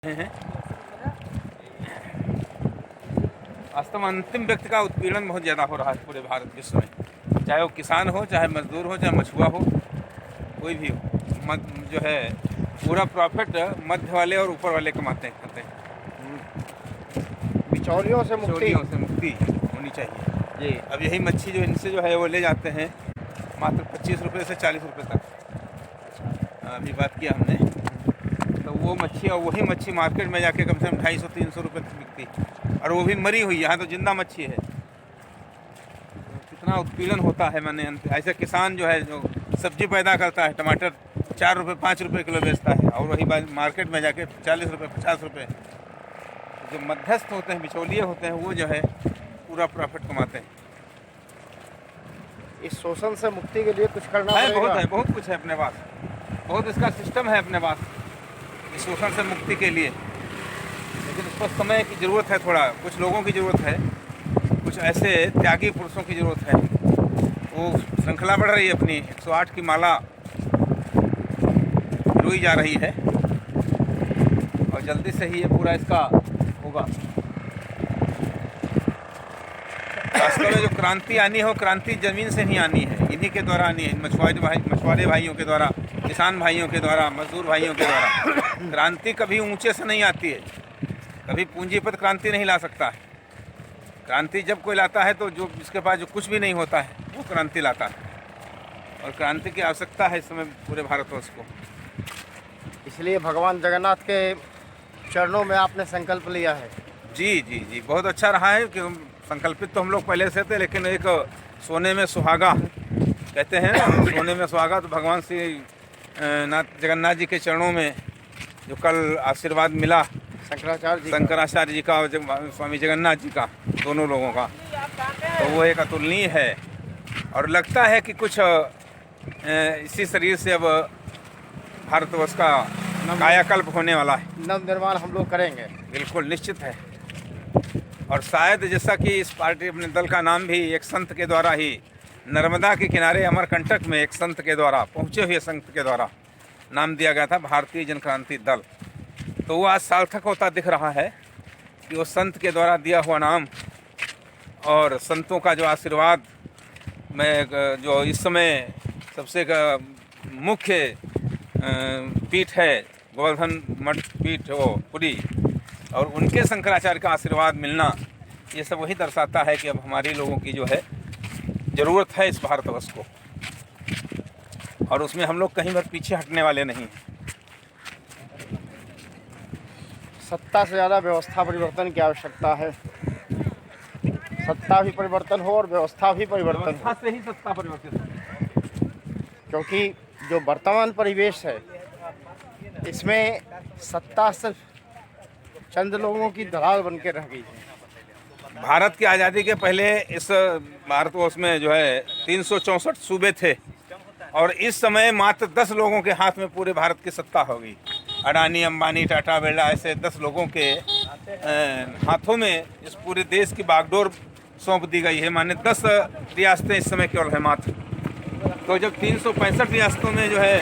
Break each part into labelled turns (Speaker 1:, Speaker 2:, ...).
Speaker 1: हैं। वास्तव में अंतिम व्यक्ति का उत्पीड़न बहुत ज़्यादा हो रहा है पूरे भारत विश्व में, चाहे वो किसान हो, चाहे मजदूर हो, चाहे मछुआ हो, कोई भी हो। जो है पूरा प्रॉफिट मध्य वाले और ऊपर वाले कमाते हैं।
Speaker 2: बिचौलियों से मुक्ति
Speaker 1: होनी चाहिए जी। अब यही मच्छी जो इनसे जो है वो ले जाते हैं मात्र 25 रुपये से 40 रुपये तक। अभी बात किया हमने, तो वो मच्छी और वही मच्छी मार्केट में जाके कम से कम 250-300 रुपये तक बिकती, और वो भी मरी हुई। यहाँ तो जिंदा मच्छी है। कितना उत्पीड़न होता है। मैंने ऐसे किसान जो है जो सब्जी पैदा करता है, टमाटर 4 रुपये 5 रुपये किलो बेचता है, और वही मार्केट में जाके 40 रुपये 50 रुपये। जो मध्यस्थ होते हैं, बिचौलिए होते हैं, वो जो है पूरा प्रॉफिट कमाते हैं।
Speaker 2: इस शोषण से मुक्ति के लिए कुछ करना
Speaker 1: है,
Speaker 2: पड़ेगा।
Speaker 1: बहुत कुछ है अपने पास, बहुत इसका सिस्टम है अपने पास इस शोषण से मुक्ति के लिए। लेकिन उस पर समय की ज़रूरत है, थोड़ा कुछ लोगों की ज़रूरत है, कुछ ऐसे त्यागी पुरुषों की ज़रूरत है। वो श्रृंखला बढ़ रही है, अपनी 108 की माला रोई जा रही है, और जल्दी से ही ये पूरा इसका होगा। वास्तव में जो क्रांति आनी हो, क्रांति ज़मीन से नहीं आनी है, इन्हीं के द्वारा आनी है। मछुआरे भाइयों के द्वारा, किसान भाइयों के द्वारा, मजदूर भाइयों के द्वारा। क्रांति कभी ऊंचे से नहीं आती है, कभी पूंजीपत क्रांति नहीं ला सकता है। क्रांति जब कोई लाता है तो जो जिसके पास जो कुछ भी नहीं होता है वो क्रांति लाता है, और क्रांति की आवश्यकता है इस समय पूरे भारतवर्ष को।
Speaker 2: इसलिए भगवान जगन्नाथ के चरणों में आपने संकल्प लिया है।
Speaker 1: जी जी जी, बहुत अच्छा रहा है कि संकल्पित तो हम लोग पहले से थे, लेकिन एक सोने में सुहागा कहते हैं ना, सोने में सुहागा, तो भगवान श्री जगन्नाथ जी के चरणों में जो कल आशीर्वाद मिला शंकराचार्य जी का और स्वामी जगन्नाथ जी का, दोनों लोगों का, तो वो एक अतुलनीय है। और लगता है कि कुछ इसी शरीर से अब भारतवर्ष का कायाकल्प होने वाला है,
Speaker 2: नव निर्माण हम लोग करेंगे।
Speaker 1: बिल्कुल निश्चित है। और शायद जैसा कि इस पार्टी अपने दल का नाम भी एक संत के द्वारा ही, नर्मदा के किनारे अमरकंटक में एक संत के द्वारा, पहुँचे हुए संत के द्वारा नाम दिया गया था, भारतीय जन क्रांति दल। तो वो आज सार्थक होता दिख रहा है कि वो संत के द्वारा दिया हुआ नाम और संतों का जो आशीर्वाद में, जो इस समय सबसे मुख्य पीठ है गोवर्धन मठ पीठ वो पुरी, और उनके शंकराचार्य का आशीर्वाद मिलना, ये सब वही दर्शाता है कि अब हमारे लोगों की जो है ज़रूरत है इस भारतवर्ष को, और उसमें हम लोग कहीं भर पीछे हटने वाले नहीं हैं।
Speaker 2: सत्ता से ज़्यादा व्यवस्था परिवर्तन की आवश्यकता है। सत्ता भी परिवर्तन हो और व्यवस्था भी परिवर्तन हो।
Speaker 1: व्यवस्था से ही सत्ता परिवर्तित हो,
Speaker 2: क्योंकि जो वर्तमान परिवेश है इसमें सत्ता सिर्फ चंद लोगों की दलाल बन के रह गई है।
Speaker 1: भारत की आज़ादी के पहले इस भारतवर्ष में जो है 364 सूबे थे, और इस समय मात्र 10 लोगों के हाथ में पूरे भारत की सत्ता होगी। अडानी, अंबानी, टाटा, बिरला, ऐसे 10 लोगों के हाथों में इस पूरे देश की बागडोर सौंप दी गई है। माने 10 रियासतें इस समय केवल है मात्र। तो जब 365 रियासतों में जो है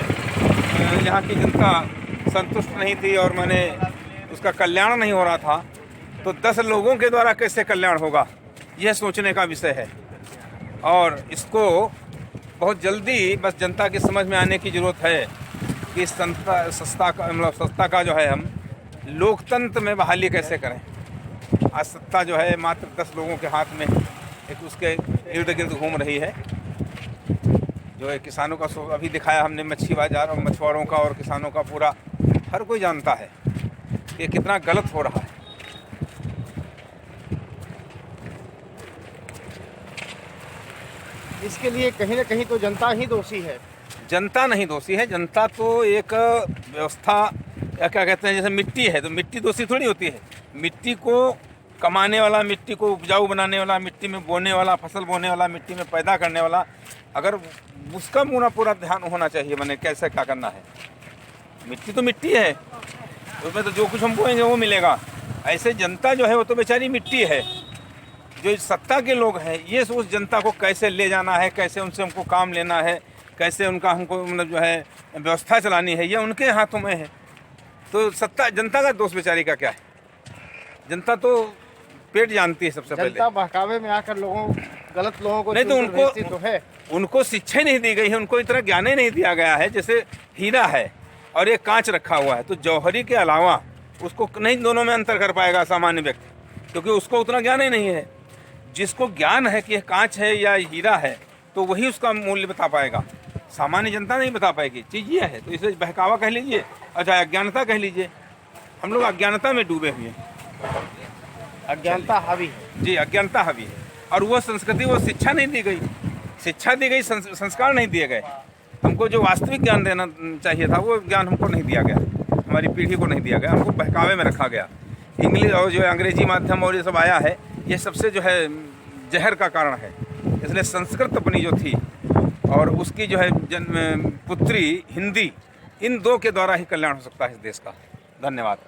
Speaker 1: यहाँ की जनता संतुष्ट नहीं थी, और माने उसका कल्याण नहीं हो रहा था, तो 10 लोगों के द्वारा कैसे कल्याण होगा, यह सोचने का विषय है। और इसको बहुत जल्दी बस जनता की समझ में आने की ज़रूरत है कि सत्ता का जो है हम लोकतंत्र में बहाली कैसे करें। आज सत्ता जो है मात्र 10 लोगों के हाथ में एक उसके इर्द गिर्द घूम रही है। जो है किसानों का अभी दिखाया हमने, मच्छी बाजार और मछुआरों का और किसानों का, पूरा हर कोई जानता है कि कितना गलत हो रहा है।
Speaker 2: इसके लिए कहीं ना कहीं तो जनता ही दोषी है।
Speaker 1: जनता नहीं दोषी है, जनता तो एक व्यवस्था, या क्या कहते हैं, जैसे मिट्टी है तो मिट्टी दोषी थोड़ी होती है। मिट्टी को कमाने वाला, मिट्टी को उपजाऊ बनाने वाला, मिट्टी में बोने वाला, फसल बोने वाला, मिट्टी में पैदा करने वाला, अगर उसका पूरा ध्यान होना चाहिए, मैंने कैसे क्या करना है। मिट्टी तो मिट्टी है, उसमें तो जो कुछ हम बोएंगे वो मिलेगा। ऐसे जनता जो है वो तो बेचारी मिट्टी है। जो सत्ता के लोग हैं ये उस जनता को कैसे ले जाना है, कैसे उनसे हमको काम लेना है, कैसे उनका हमको मतलब जो है व्यवस्था चलानी है, ये उनके हाथों में है। तो सत्ता जनता का दोष बेचारी का क्या है? जनता तो पेट जानती है सबसे पहले।
Speaker 2: जनता बहकावे में आकर गलत लोगों को
Speaker 1: नहीं तो
Speaker 2: चुनकर भेजती तो है।
Speaker 1: उनको शिक्षा ही नहीं दी गई है, उनको इतना ज्ञान ही नहीं दिया गया है। जैसे हीरा है और एक कांच रखा हुआ है, तो जौहरी के अलावा उसको नहीं दोनों में अंतर कर पाएगा सामान्य व्यक्ति, क्योंकि उसको उतना ज्ञान ही नहीं है। जिसको ज्ञान है कि यह कांच है या हीरा है, तो वही उसका मूल्य बता पाएगा, सामान्य जनता नहीं बता पाएगी। चीज़ ये है, तो इसे बहकावा कह लीजिए, अच्छा अज्ञानता कह लीजिए। हम लोग अज्ञानता में डूबे हुए हैं।
Speaker 2: अज्ञानता हावी है।
Speaker 1: जी, अज्ञानता हावी है। और वो संस्कृति, वो शिक्षा नहीं दी गई, शिक्षा दी गई, संस्कार नहीं दिए गए। हमको जो वास्तविक ज्ञान देना चाहिए था, वो ज्ञान हमको नहीं दिया गया, हमारी पीढ़ी को नहीं दिया गया, हमको बहकावे में रखा गया। इंग्लिश और जो अंग्रेजी माध्यम और ये सब आया है, ये सबसे जो है जहर का कारण है। इसलिए संस्कृत अपनी जो थी और उसकी जो है पुत्री हिंदी, इन दो के द्वारा ही कल्याण हो सकता है इस देश का। धन्यवाद।